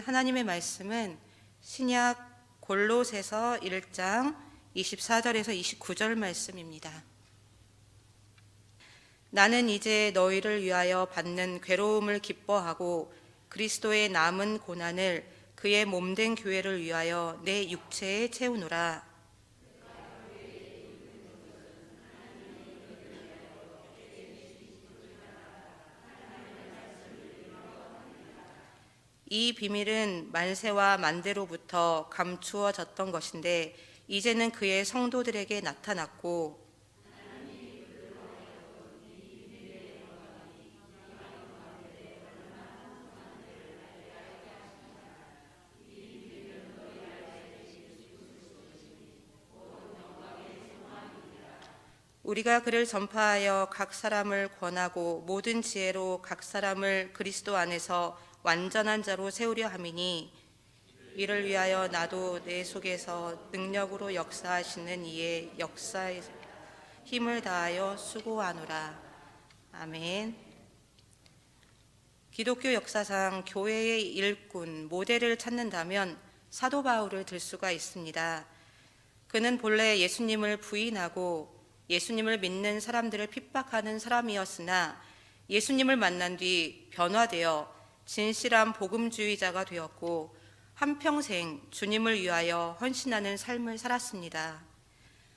하나님의 말씀은 신약 골로새서 1장 24절에서 29절 말씀입니다. 나는 이제 너희를 위하여 받는 괴로움을 기뻐하고 그리스도의 남은 고난을 그의 몸된 교회를 위하여 내 육체에 채우노라. 이 비밀은 만세와 만대로부터 감추어졌던 것인데 이제는 그의 성도들에게 나타났고, 우리가 그를 전파하여 각 사람을 권하고 모든 지혜로 각 사람을 그리스도 안에서 완전한 자로 세우려 함이니, 이를 위하여 나도 내 속에서 능력으로 역사하시는 이의 역사에 힘을 다하여 수고하노라. 아멘. 기독교 역사상 교회의 일꾼, 모델을 찾는다면 사도 바울을 들 수가 있습니다. 그는 본래 예수님을 부인하고 예수님을 믿는 사람들을 핍박하는 사람이었으나 예수님을 만난 뒤 변화되어 진실한 복음주의자가 되었고 한평생 주님을 위하여 헌신하는 삶을 살았습니다.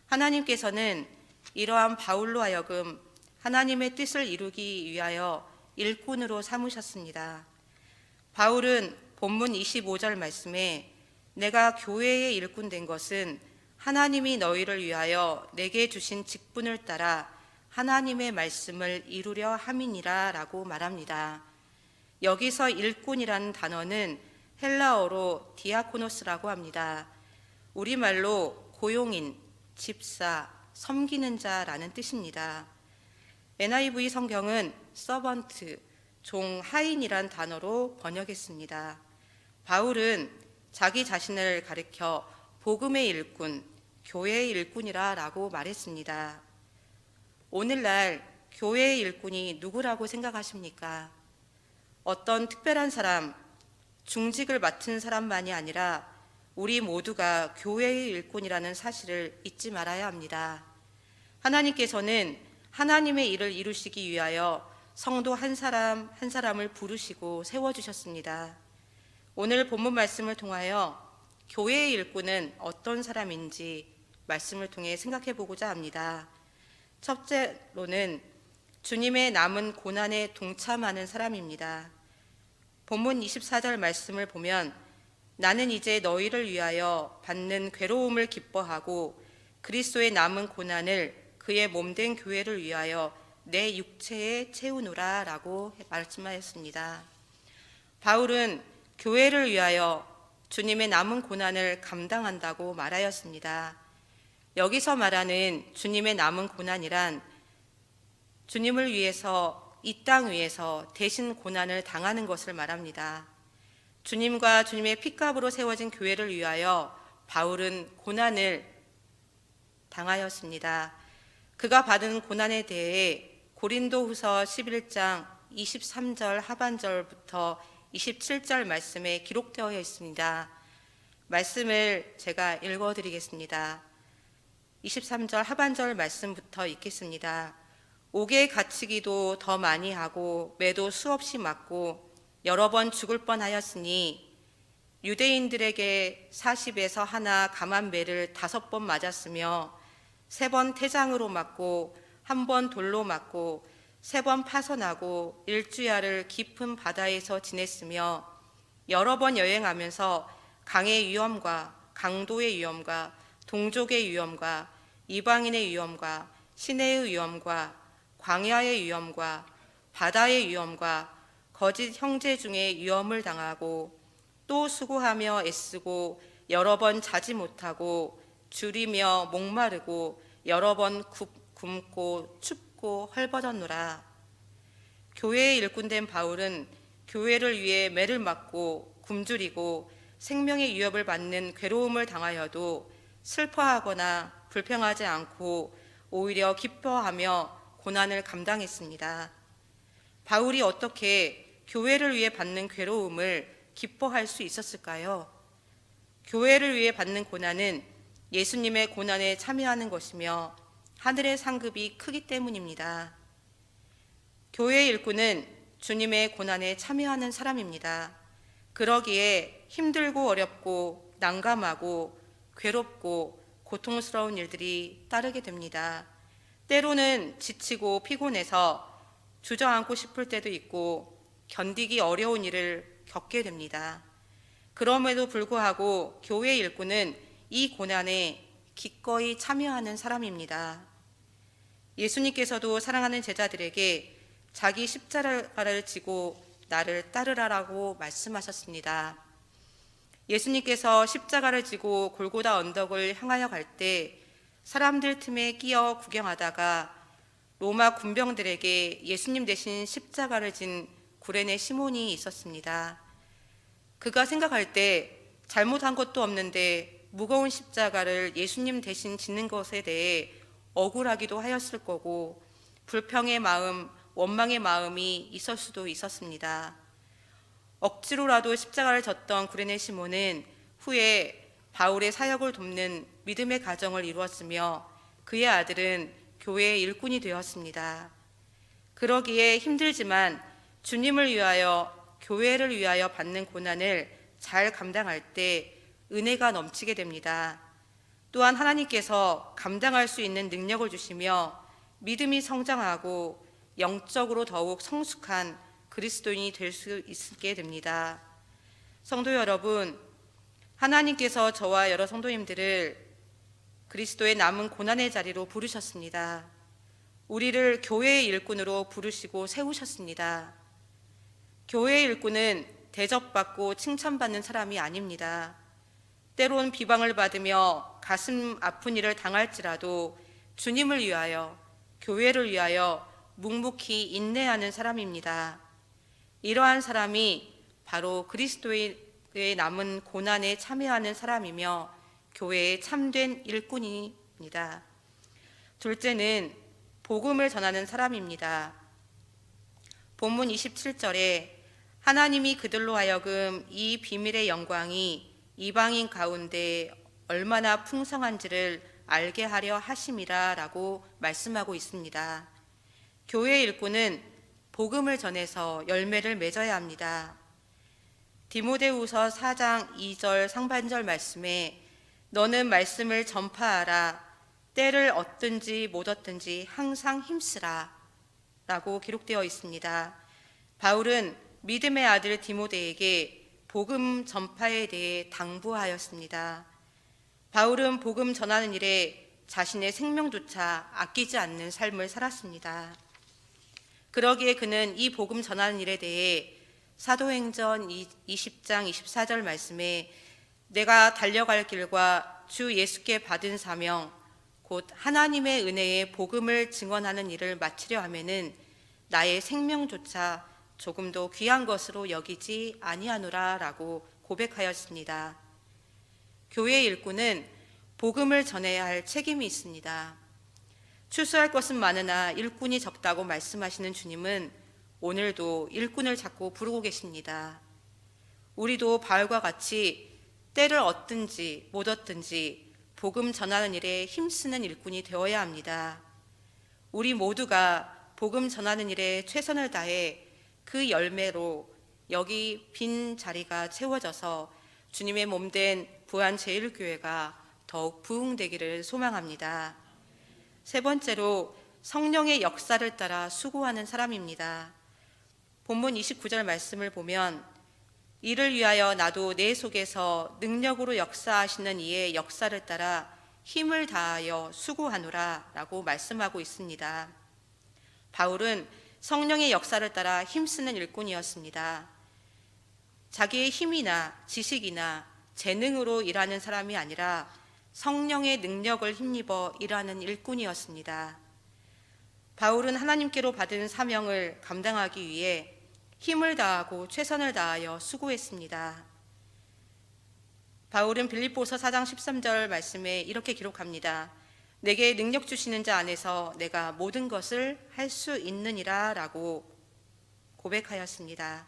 하나님께서는 이러한 바울로 하여금 하나님의 뜻을 이루기 위하여 일꾼으로 삼으셨습니다. 바울은 본문 25절 말씀에 내가 교회의 일꾼 된 것은 하나님이 너희를 위하여 내게 주신 직분을 따라 하나님의 말씀을 이루려 함이니라 라고 말합니다. 여기서 일꾼이라는 단어는 헬라어로 디아코노스라고 합니다. 우리말로 고용인, 집사, 섬기는 자라는 뜻입니다. NIV 성경은 서번트, 종, 하인이란 단어로 번역했습니다. 바울은 자기 자신을 가리켜 복음의 일꾼, 교회의 일꾼이라 라고 말했습니다. 오늘날 교회의 일꾼이 누구라고 생각하십니까? 어떤 특별한 사람, 중직을 맡은 사람만이 아니라 우리 모두가 교회의 일꾼이라는 사실을 잊지 말아야 합니다. 하나님께서는 하나님의 일을 이루시기 위하여 성도 한 사람 한 사람을 부르시고 세워주셨습니다. 오늘 본문 말씀을 통하여 교회의 일꾼은 어떤 사람인지 말씀을 통해 생각해 보고자 합니다. 첫째로는 주님의 남은 고난에 동참하는 사람입니다. 본문 24절 말씀을 보면 나는 이제 너희를 위하여 받는 괴로움을 기뻐하고 그리스도의 남은 고난을 그의 몸된 교회를 위하여 내 육체에 채우노라 라고 말씀하였습니다. 바울은 교회를 위하여 주님의 남은 고난을 감당한다고 말하였습니다. 여기서 말하는 주님의 남은 고난이란 주님을 위해서 이 땅 위에서 대신 고난을 당하는 것을 말합니다. 주님과 주님의 핏값으로 세워진 교회를 위하여 바울은 고난을 당하였습니다. 그가 받은 고난에 대해 고린도후서 11장 23절 하반절부터 27절 말씀에 기록되어 있습니다. 말씀을 제가 읽어드리겠습니다. 23절 하반절 말씀부터 읽겠습니다. 옥에 갇히기도 더 많이 하고 매도 수없이 맞고 여러 번 죽을 뻔하였으니 유대인들에게 40에서 하나 감한 매를 5번 맞았으며 3번 태장으로 맞고 1번 돌로 맞고 3번 파선하고 일주야를 깊은 바다에서 지냈으며 여러 번 여행하면서 강의 위험과 강도의 위험과 동족의 위험과 이방인의 위험과 시내의 위험과 광야의 위험과 바다의 위험과 거짓 형제 중에 위험을 당하고 또 수고하며 애쓰고 여러 번 자지 못하고 줄이며 목마르고 여러 번 굶고 춥고 헐벗었노라. 교회의 일꾼된 바울은 교회를 위해 매를 맞고 굶주리고 생명의 위협을 받는 괴로움을 당하여도 슬퍼하거나 불평하지 않고 오히려 기뻐하며 고난을 감당했습니다. 바울이 어떻게 교회를 위해 받는 괴로움을 기뻐할 수 있었을까요? 교회를 위해 받는 고난은 예수님의 고난에 참여하는 것이며 하늘의 상급이 크기 때문입니다. 교회의 일꾼은 주님의 고난에 참여하는 사람입니다. 그러기에 힘들고 어렵고 난감하고 괴롭고 고통스러운 일들이 따르게 됩니다. 때로는 지치고 피곤해서 주저앉고 싶을 때도 있고 견디기 어려운 일을 겪게 됩니다. 그럼에도 불구하고 교회의 일꾼은 이 고난에 기꺼이 참여하는 사람입니다. 예수님께서도 사랑하는 제자들에게 자기 십자가를 지고 나를 따르라라고 말씀하셨습니다. 예수님께서 십자가를 지고 골고다 언덕을 향하여 갈 때 사람들 틈에 끼어 구경하다가 로마 군병들에게 예수님 대신 십자가를 진 구레네 시몬이 있었습니다. 그가 생각할 때 잘못한 것도 없는데 무거운 십자가를 예수님 대신 지는 것에 대해 억울하기도 하였을 거고 불평의 마음, 원망의 마음이 있을 수도 있었습니다. 억지로라도 십자가를 졌던 구레네 시몬은 후에 바울의 사역을 돕는 믿음의 가정을 이루었으며 그의 아들은 교회의 일꾼이 되었습니다. 그러기에 힘들지만 주님을 위하여 교회를 위하여 받는 고난을 잘 감당할 때 은혜가 넘치게 됩니다. 또한 하나님께서 감당할 수 있는 능력을 주시며 믿음이 성장하고 영적으로 더욱 성숙한 그리스도인이 될 수 있게 됩니다. 성도 여러분, 하나님께서 저와 여러 성도님들을 그리스도의 남은 고난의 자리로 부르셨습니다. 우리를 교회의 일꾼으로 부르시고 세우셨습니다. 교회의 일꾼은 대접받고 칭찬받는 사람이 아닙니다. 때론 비방을 받으며 가슴 아픈 일을 당할지라도 주님을 위하여, 교회를 위하여 묵묵히 인내하는 사람입니다. 이러한 사람이 바로 그리스도의 남은 고난에 참여하는 사람이며 교회의 참된 일꾼입니다. 둘째는 복음을 전하는 사람입니다. 본문 27절에 하나님이 그들로 하여금 이 비밀의 영광이 이방인 가운데 얼마나 풍성한지를 알게 하려 하심이라 라고 말씀하고 있습니다. 교회의 일꾼은 복음을 전해서 열매를 맺어야 합니다. 디모데후서 4장 2절 상반절 말씀에 너는 말씀을 전파하라 때를 얻든지 못 얻든지 항상 힘쓰라 라고 기록되어 있습니다. 바울은 믿음의 아들 디모데에게 복음 전파에 대해 당부하였습니다. 바울은 복음 전하는 일에 자신의 생명조차 아끼지 않는 삶을 살았습니다. 그러기에 그는 이 복음 전하는 일에 대해 사도행전 20장 24절 말씀에 내가 달려갈 길과 주 예수께 받은 사명 곧 하나님의 은혜의 복음을 증언하는 일을 마치려 하면은 나의 생명조차 조금도 귀한 것으로 여기지 아니하노라 라고 고백하였습니다. 교회의 일꾼은 복음을 전해야 할 책임이 있습니다. 추수할 것은 많으나 일꾼이 적다고 말씀하시는 주님은 오늘도 일꾼을 자꾸 부르고 계십니다. 우리도 바울과 같이 때를 얻든지 못 얻든지 복음 전하는 일에 힘쓰는 일꾼이 되어야 합니다. 우리 모두가 복음 전하는 일에 최선을 다해 그 열매로 여기 빈 자리가 채워져서 주님의 몸된 부안제일교회가 더욱 부흥되기를 소망합니다. 세 번째로 성령의 역사를 따라 수고하는 사람입니다. 본문 29절 말씀을 보면 이를 위하여 나도 내 속에서 능력으로 역사하시는 이의 역사를 따라 힘을 다하여 수고하노라 라고 말씀하고 있습니다. 바울은 성령의 역사를 따라 힘쓰는 일꾼이었습니다. 자기의 힘이나 지식이나 재능으로 일하는 사람이 아니라 성령의 능력을 힘입어 일하는 일꾼이었습니다. 바울은 하나님께로 받은 사명을 감당하기 위해 힘을 다하고 최선을 다하여 수고했습니다. 바울은 빌립보서 4장 13절 말씀에 이렇게 기록합니다. 내게 능력 주시는 자 안에서 내가 모든 것을 할 수 있느니라 라고 고백하였습니다.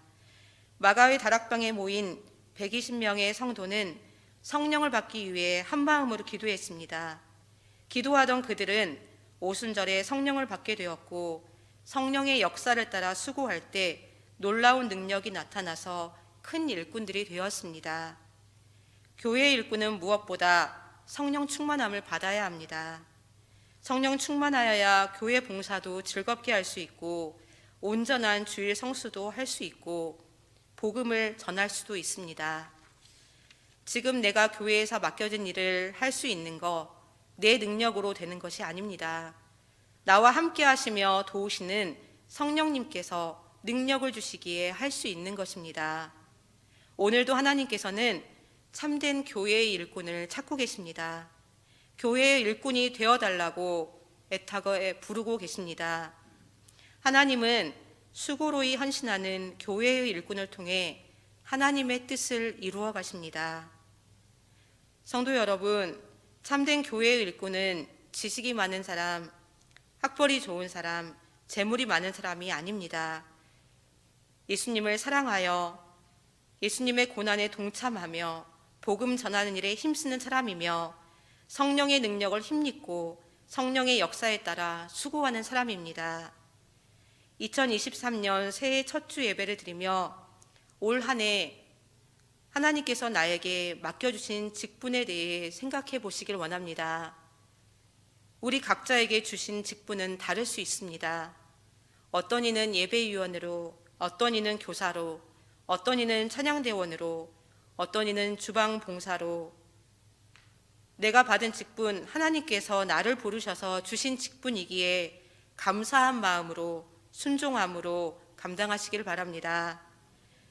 마가의 다락방에 모인 120명의 성도는 성령을 받기 위해 한마음으로 기도했습니다. 기도하던 그들은 오순절에 성령을 받게 되었고, 성령의 역사를 따라 수고할 때 놀라운 능력이 나타나서 큰 일꾼들이 되었습니다. 교회의 일꾼은 무엇보다 성령 충만함을 받아야 합니다. 성령 충만하여야 교회 봉사도 즐겁게 할 수 있고, 온전한 주일 성수도 할 수 있고, 복음을 전할 수도 있습니다. 지금 내가 교회에서 맡겨진 일을 할 수 있는 거 내 능력으로 되는 것이 아닙니다. 나와 함께 하시며 도우시는 성령님께서 능력을 주시기에 할 수 있는 것입니다. 오늘도 하나님께서는 참된 교회의 일꾼을 찾고 계십니다. 교회의 일꾼이 되어달라고 애타게 부르고 계십니다. 하나님은 수고로이 헌신하는 교회의 일꾼을 통해 하나님의 뜻을 이루어 가십니다. 성도 여러분, 참된 교회의 일꾼은 지식이 많은 사람, 학벌이 좋은 사람, 재물이 많은 사람이 아닙니다. 예수님을 사랑하여 예수님의 고난에 동참하며 복음 전하는 일에 힘쓰는 사람이며 성령의 능력을 힘입고 성령의 역사에 따라 수고하는 사람입니다. 2023년 새해 첫 주 예배를 드리며 올 한 해 하나님께서 나에게 맡겨주신 직분에 대해 생각해 보시길 원합니다. 우리 각자에게 주신 직분은 다를 수 있습니다. 어떤 이는 예배위원으로, 어떤 이는 교사로, 어떤 이는 찬양대원으로, 어떤 이는 주방 봉사로. 내가 받은 직분, 하나님께서 나를 부르셔서 주신 직분이기에 감사한 마음으로, 순종함으로 감당하시길 바랍니다.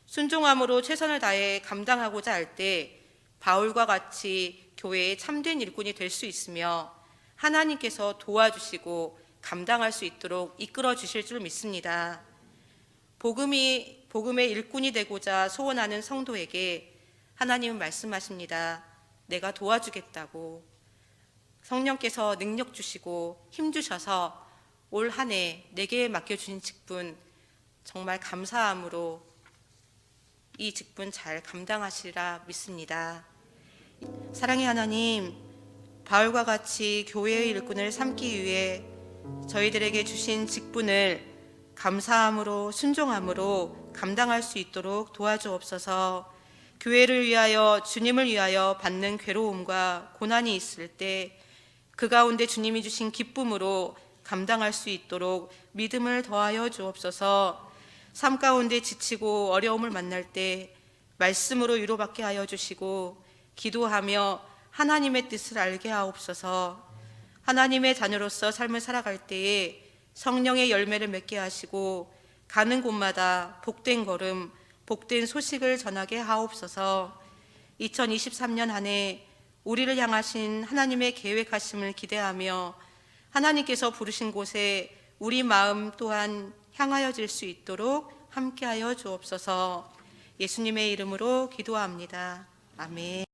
순종함으로 최선을 다해 감당하고자 할 때 바울과 같이 교회의 참된 일꾼이 될 수 있으며 하나님께서 도와주시고 감당할 수 있도록 이끌어 주실 줄 믿습니다. 복음의 일꾼이 되고자 소원하는 성도에게 하나님은 말씀하십니다. 내가 도와주겠다고. 성령께서 능력 주시고 힘 주셔서 올 한 해 내게 맡겨주신 직분 정말 감사함으로 이 직분 잘 감당하시리라 믿습니다. 사랑의 하나님, 바울과 같이 교회의 일꾼을 삼기 위해 저희들에게 주신 직분을 감사함으로 순종함으로 감당할 수 있도록 도와주옵소서. 교회를 위하여 주님을 위하여 받는 괴로움과 고난이 있을 때 그 가운데 주님이 주신 기쁨으로 감당할 수 있도록 믿음을 더하여 주옵소서. 삶 가운데 지치고 어려움을 만날 때 말씀으로 위로받게 하여 주시고 기도하며 하나님의 뜻을 알게 하옵소서. 하나님의 자녀로서 삶을 살아갈 때에 성령의 열매를 맺게 하시고 가는 곳마다 복된 걸음, 복된 소식을 전하게 하옵소서. 2023년 한 해 우리를 향하신 하나님의 계획하심을 기대하며 하나님께서 부르신 곳에 우리 마음 또한 향하여질 수 있도록 함께하여 주옵소서. 예수님의 이름으로 기도합니다. 아멘.